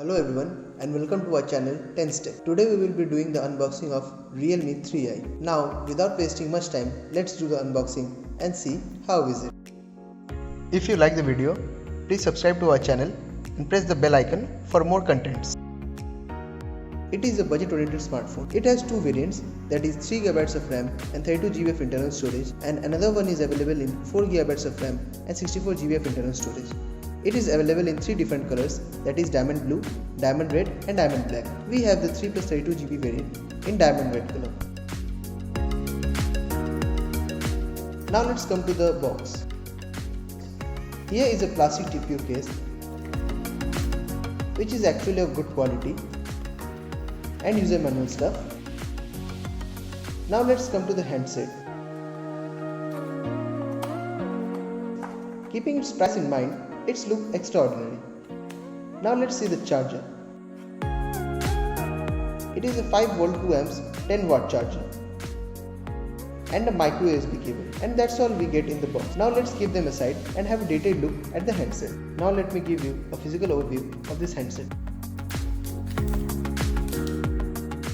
Hello everyone and welcome to our channel 10 Step. Today we will be doing the unboxing of Realme 3i. Now without wasting much time, let's do the unboxing and see how is it. If you like the video, please subscribe to our channel and press the bell icon for more contents. It is a budget-oriented smartphone. It has two variants, that is 3GB of RAM and 32GB of internal storage, and another one is available in 4GB of RAM and 64GB of internal storage. It is available in three different colors, that is diamond blue, diamond red and diamond black. We have the 3 plus 32GB variant in diamond red color. Now let's come to the box. Here is a plastic TPU case which is actually of good quality and user manual stuff. Now let's come to the handset. Keeping its price in mind, its look extraordinary. Now let's see the charger. It is a 5V 2A 10W charger and a micro USB cable, and that's all we get in the box. Now let's keep them aside and have a detailed look at the handset. Now let me give you a physical overview of this handset.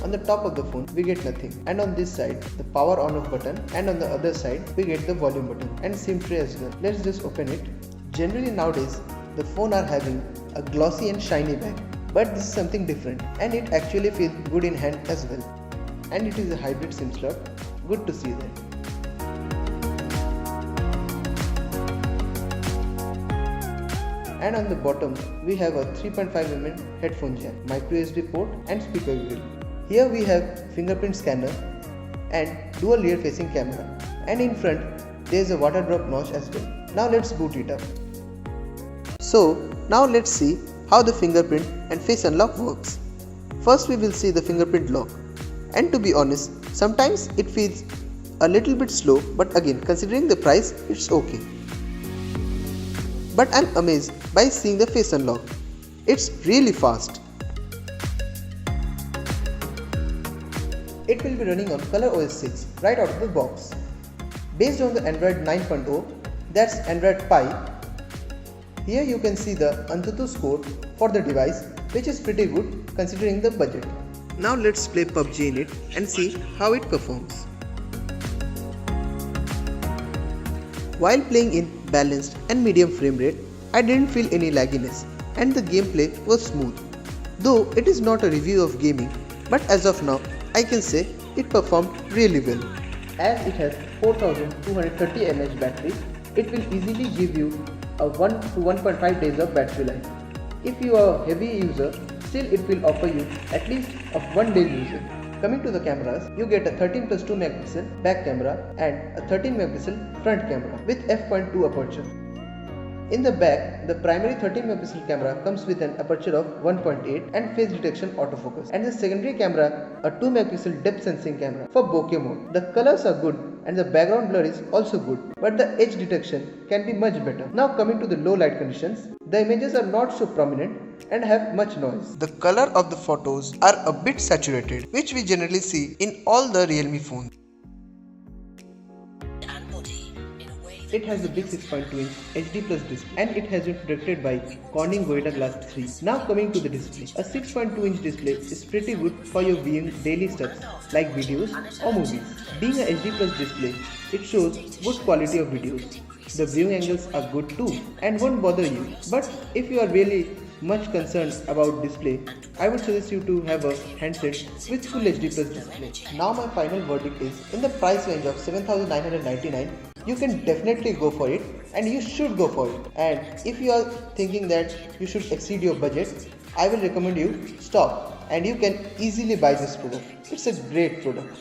On the top of the phone we get nothing, and on this side the power on off button, and on the other side we get the volume button and SIM tray as well. Let's just open it. Generally nowadays the phone are having a glossy and shiny back, but this is something different and it actually feels good in hand as well. And it is a hybrid SIM slot, good to see that. And on the bottom we have a 3.5mm headphone jack, micro USB port and speaker grill. Here we have fingerprint scanner and dual rear facing camera, and in front there is a water drop notch as well. Now let's boot it up. So now let's see how the fingerprint and face unlock works. First we will see the fingerprint lock, and to be honest, sometimes it feels a little bit slow, but again considering the price it's okay. But I'm amazed by seeing the face unlock. It's really fast. It will be running on ColorOS 6 right out of the box. Based on the Android 9.0, that's Android Pie. Here you can see the Antutu score for the device, which is pretty good considering the budget. Now let's play PUBG in it and see how it performs. While playing in balanced and medium frame rate, I didn't feel any lagginess and the gameplay was smooth. Though it is not a review of gaming, but as of now I can say it performed really well. As it has 4230 mAh battery, it will easily give you a 1 to 1.5 days of battery life. If you are a heavy user, still it will offer you at least of 1 day usage. Coming to the cameras, you get a 13 plus 2 megapixel back camera and a 13 megapixel front camera with f.2 aperture. In the back, the primary 13 megapixel camera comes with an aperture of 1.8 and face detection autofocus, and the secondary camera a 2 megapixel depth sensing camera for bokeh mode. The colors are good and the background blur is also good, but the edge detection can be much better. Now coming to the low light conditions, the images are not so prominent and have much noise. The color of the photos are a bit saturated, which we generally see in all the Realme phones. It has a big 6.2-inch HD Plus display, and it has been protected by Corning Gorilla Glass 3. Now coming to the display. A 6.2-inch display is pretty good for your viewing daily stuff like videos or movies. Being a HD Plus display, it shows good quality of videos. The viewing angles are good too and won't bother you. But if you are really much concerned about display, I would suggest you to have a handset with full HD Plus display. Now my final verdict is, in the price range of 7,999, you can definitely go for it and you should go for it. And if you are thinking that you should exceed your budget, I will recommend you stop and you can easily buy this product. It's a great product.